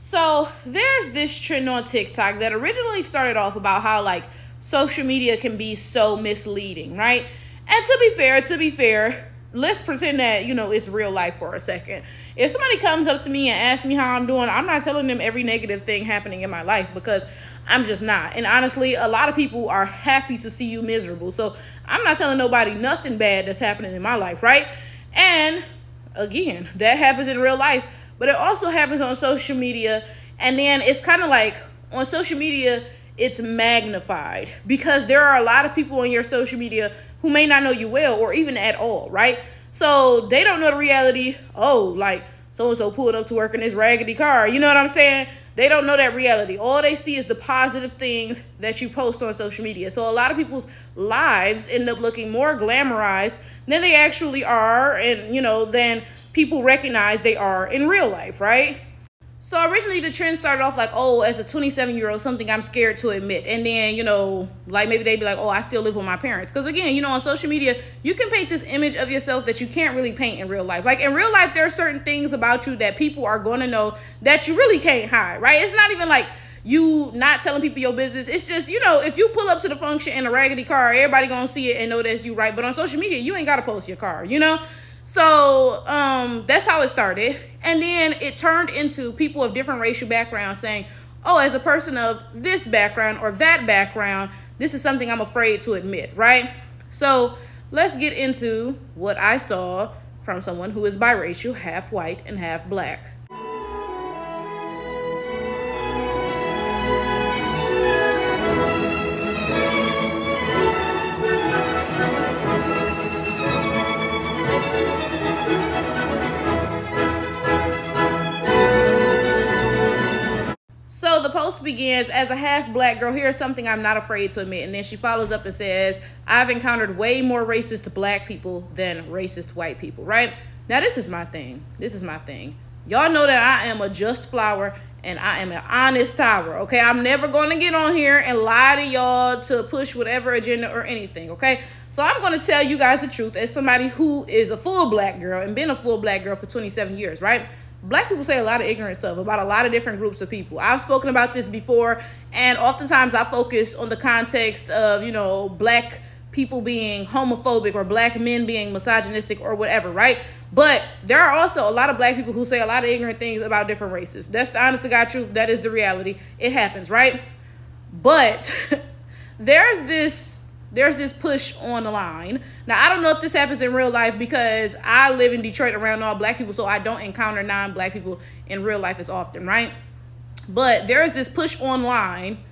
So there's this trend on TikTok that originally started off about how like social media can be so misleading, right? And to be fair, let's pretend that, it's real life for a second. If somebody comes up to me and asks me how I'm doing, I'm not telling them every negative thing happening in my life because I'm just not. And honestly, a lot of people are happy to see you miserable. So I'm not telling nobody nothing bad that's happening in my life, right? And again, that happens in real life, but it also happens on social media. And then it's kind of like on social media, it's magnified because there are a lot of people on your social media who may not know you well or even at all, right? So they don't know the reality. Oh, like so-and-so pulled up to work in this raggedy car. You know what I'm saying? They don't know that reality. All they see is the positive things that you post on social media. So a lot of people's lives end up looking more glamorized than they actually are. And, than people recognize they are in real life, right? So originally the trend started off like, oh, as a 27-year-old, something I'm scared to admit. And then, like maybe they'd be like, oh, I still live with my parents. Because again, on social media, you can paint this image of yourself that you can't really paint in real life. Like in real life, there are certain things about you that people are going to know that you really can't hide, right? It's not even like you not telling people your business. It's just, if you pull up to the function in a raggedy car, everybody going to see it and know that's you, right? But on social media, you ain't got to post your car, So that's how it started. And then it turned into people of different racial backgrounds saying, oh, as a person of this background or that background, this is something I'm afraid to admit, right? So let's get into what I saw from someone who is biracial, half white and half black. So the post begins, as a half black girl, here's something I'm not afraid to admit. And then she follows up and says, I've encountered way more racist black people than racist white people, right? Now, this is my thing. Y'all know that I am a just flower and I am an honest tower, okay? I'm never going to get on here and lie to y'all to push whatever agenda or anything, okay? So I'm going to tell you guys the truth as somebody who is a full black girl and been a full black girl for 27 years, right? Black people say a lot of ignorant stuff about a lot of different groups of people. I've spoken about this before, and oftentimes I focus on the context of, black people being homophobic or black men being misogynistic or whatever, right? But there are also a lot of black people who say a lot of ignorant things about different races. That's the honest to God truth. That is the reality. It happens, right? But there's this push on the line. Now, I don't know if this happens in real life because I live in Detroit around all black people, so I don't encounter non-black people in real life as often, right? But there is this push online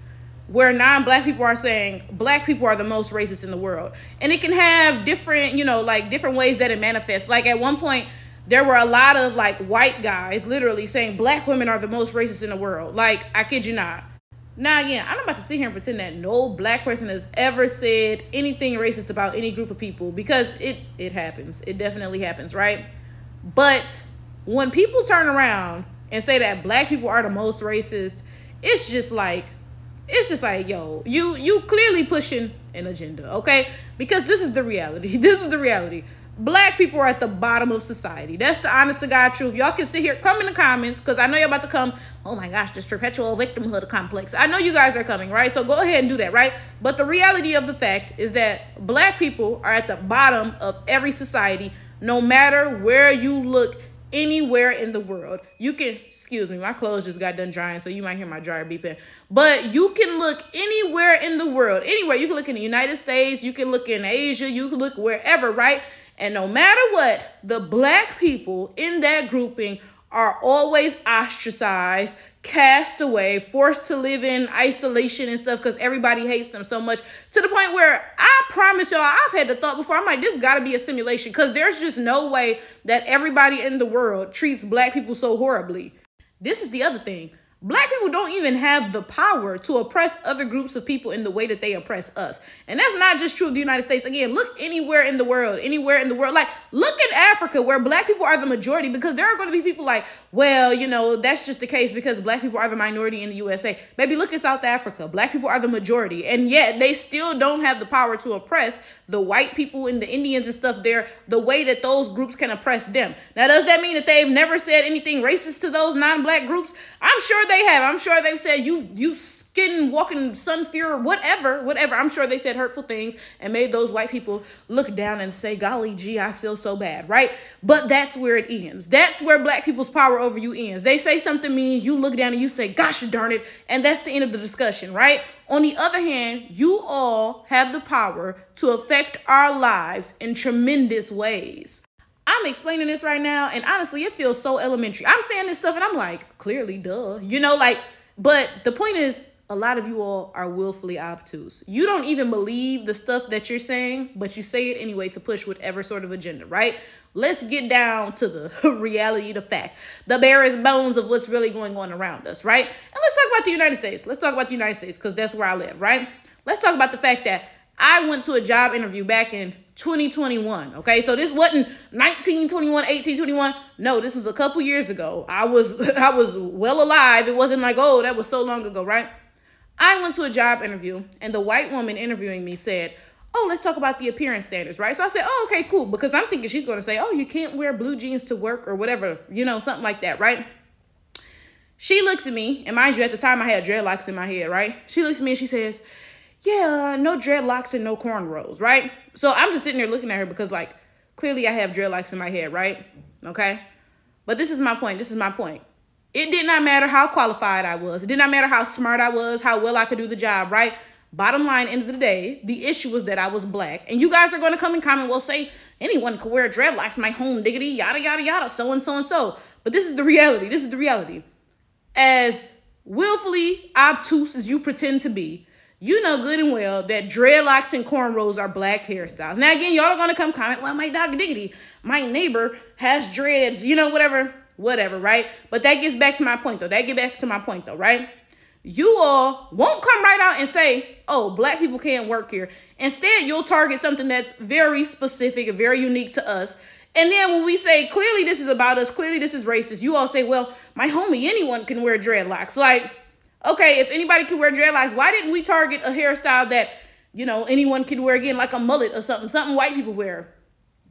where non-black people are saying black people are the most racist in the world. And it can have different, different ways that it manifests. Like at one point, there were a lot of like white guys literally saying black women are the most racist in the world. Like, I kid you not. Now, again, I'm not about to sit here and pretend that no black person has ever said anything racist about any group of people because it happens. It definitely happens, right? But when people turn around and say that black people are the most racist, it's just like, yo, you clearly pushing an agenda, okay? Because this is the reality. This is the reality. Black people are at the bottom of society. That's the honest to God truth. Y'all can sit here, come in the comments, because I know you're about to come, oh my gosh, this perpetual victimhood complex. I know you guys are coming, right? So go ahead and do that, right? But the reality of the fact is that black people are at the bottom of every society, no matter where you look, anywhere in the world. You can, excuse me, my clothes just got done drying, so you might hear my dryer beeping. But you can look anywhere in the world, anywhere. You can look in the United States, you can look in Asia, you can look wherever, right? And no matter what, the black people in that grouping are always ostracized, cast away, forced to live in isolation and stuff because everybody hates them so much, to the point where I promise y'all, I've had the thought before, I'm like, this got to be a simulation because there's just no way that everybody in the world treats black people so horribly. This is the other thing. Black people don't even have the power to oppress other groups of people in the way that they oppress us. And that's not just true of the United States. Again, look anywhere in the world. Like, look at Africa where black people are the majority, because there are going to be people like, well, you know, that's just the case because black people are the minority in the USA. Maybe look at South Africa. Black people are the majority. And yet they still don't have the power to oppress the white people and the Indians and stuff there the way that those groups can oppress them. Now, does that mean that they've never said anything racist to those non-black groups? I'm sure they have. I'm sure they've said you skin walking sun fear, whatever. I'm sure they said hurtful things and made those white people look down and say, golly gee, I feel so bad, right? But that's where it ends. That's where black people's power over you ends. They say something mean, you look down and you say, gosh darn it, and that's the end of the discussion, right? On the other hand, you all have the power to affect our lives in tremendous ways. I'm explaining this right now, and honestly, it feels so elementary. I'm saying this stuff, and I'm like, clearly, duh. You know, like, but the point is, a lot of you all are willfully obtuse. You don't even believe the stuff that you're saying, but you say it anyway to push whatever sort of agenda, right? Let's get down to the reality, the fact, the barest bones of what's really going on around us, right? And let's talk about the United States. Let's talk about the United States because that's where I live, right? Let's talk about the fact that I went to a job interview back in 2021, okay? So this wasn't 1921, 1821. No, this was a couple years ago. I was well alive. It wasn't like, oh, that was so long ago, right? I went to a job interview, and the white woman interviewing me said, oh, let's talk about the appearance standards, right? So I said, oh, okay, cool. Because I'm thinking she's going to say, oh, you can't wear blue jeans to work or whatever, you know, something like that, right? She looks at me, and mind you, at the time I had dreadlocks in my head, right? She looks at me and she says, yeah, no dreadlocks and no cornrows, right? So I'm just sitting there looking at her because, like, clearly I have dreadlocks in my head, right? Okay? But this is my point. This is my point. It did not matter how qualified I was. It did not matter how smart I was, how well I could do the job, right? Bottom line, end of the day, the issue was that I was black. And you guys are going to come and comment, well, say anyone could wear dreadlocks, my home diggity, yada, yada, yada, so and so and so. But this is the reality. This is the reality. As willfully obtuse as you pretend to be, you know good and well that dreadlocks and cornrows are black hairstyles. Now, again, y'all are going to come comment, well, my dog diggity, my neighbor has dreads, you know, whatever, right? But that gets back to my point, though. Right? You all won't come right out and say, oh, black people can't work here. Instead, you'll target something that's very specific and very unique to us. And then when we say, clearly this is about us, clearly this is racist, you all say, well, my homie, anyone can wear dreadlocks. Like, okay, if anybody can wear dreadlocks, why didn't we target a hairstyle that, you know, anyone can wear again, like a mullet or something white people wear?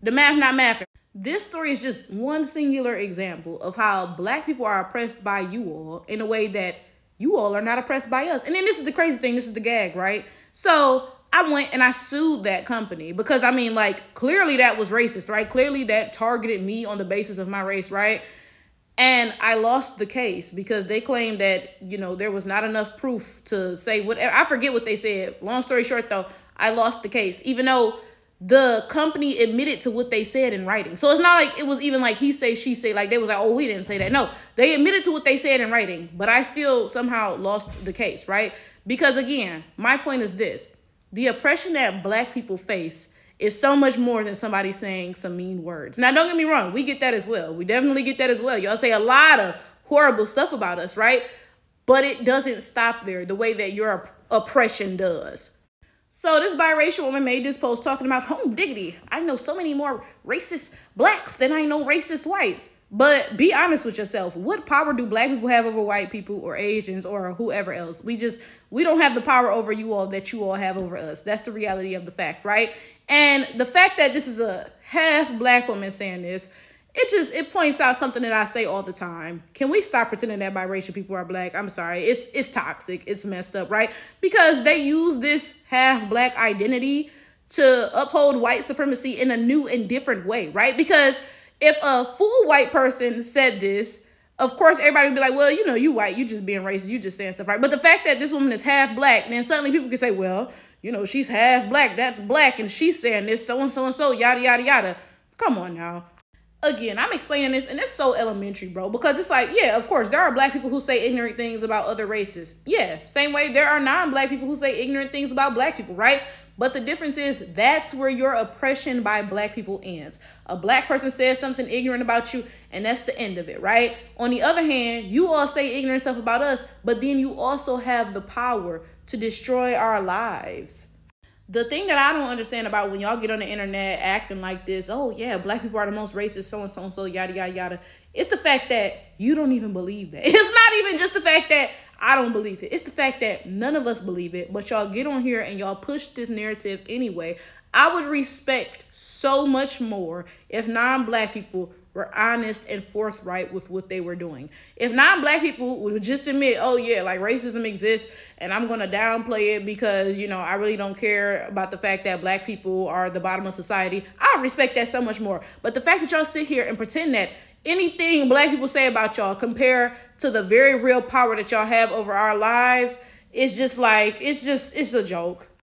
The math not mathing. This story is just one singular example of how black people are oppressed by you all in a way that you all are not oppressed by us. And then this is the crazy thing. This is the gag, right? So I went and I sued that company because, I mean, like, clearly that was racist, right? Clearly that targeted me on the basis of my race, right? And I lost the case because they claimed that, you know, there was not enough proof to say whatever. I forget what they said. Long story short, though, I lost the case, even though the company admitted to what they said in writing. So it's not like it was even like he say, she say, like they was like, oh, we didn't say that. No, they admitted to what they said in writing, but I still somehow lost the case, right? Because again, my point is this. The oppression that black people face is so much more than somebody saying some mean words. Now, don't get me wrong. We get that as well. We definitely get that as well. Y'all say a lot of horrible stuff about us, right? But it doesn't stop there the way that your oppression does. So this biracial woman made this post talking about home diggity. I know so many more racist blacks than I know racist whites. But be honest with yourself. What power do black people have over white people or Asians or whoever else? We don't have the power over you all that you all have over us. That's the reality of the fact, right? And the fact that this is a half black woman saying this, it points out something that I say all the time. Can we stop pretending that biracial people are black? I'm sorry. It's toxic. It's messed up, right? Because they use this half black identity to uphold white supremacy in a new and different way, right? Because if a full white person said this, of course, everybody would be like, well, you know, you white, you just being racist, you just saying stuff, right? But the fact that this woman is half black, then suddenly people can say, well, you know, she's half black, that's black, and she's saying this, so and so and so, yada, yada, yada. Come on now. Again, I'm explaining this, and it's so elementary, bro, because it's like, yeah, of course, there are black people who say ignorant things about other races. Yeah, same way there are non-black people who say ignorant things about black people, right? But the difference is that's where your oppression by black people ends. A black person says something ignorant about you, and that's the end of it, right? On the other hand, you all say ignorant stuff about us, but then you also have the power to destroy our lives. The thing that I don't understand about when y'all get on the internet acting like this, oh yeah, black people are the most racist, so and so and so, yada, yada, yada. It's the fact that you don't even believe that. It's not even just the fact that I don't believe it. It's the fact that none of us believe it, but y'all get on here and y'all push this narrative anyway. I would respect so much more if non-black people were honest and forthright with what they were doing. If non-black people would just admit, oh yeah, like racism exists and I'm going to downplay it because, you know, I really don't care about the fact that black people are the bottom of society, I respect that so much more. But the fact that y'all sit here and pretend that anything black people say about y'all compare to the very real power that y'all have over our lives, it's just like, it's a joke.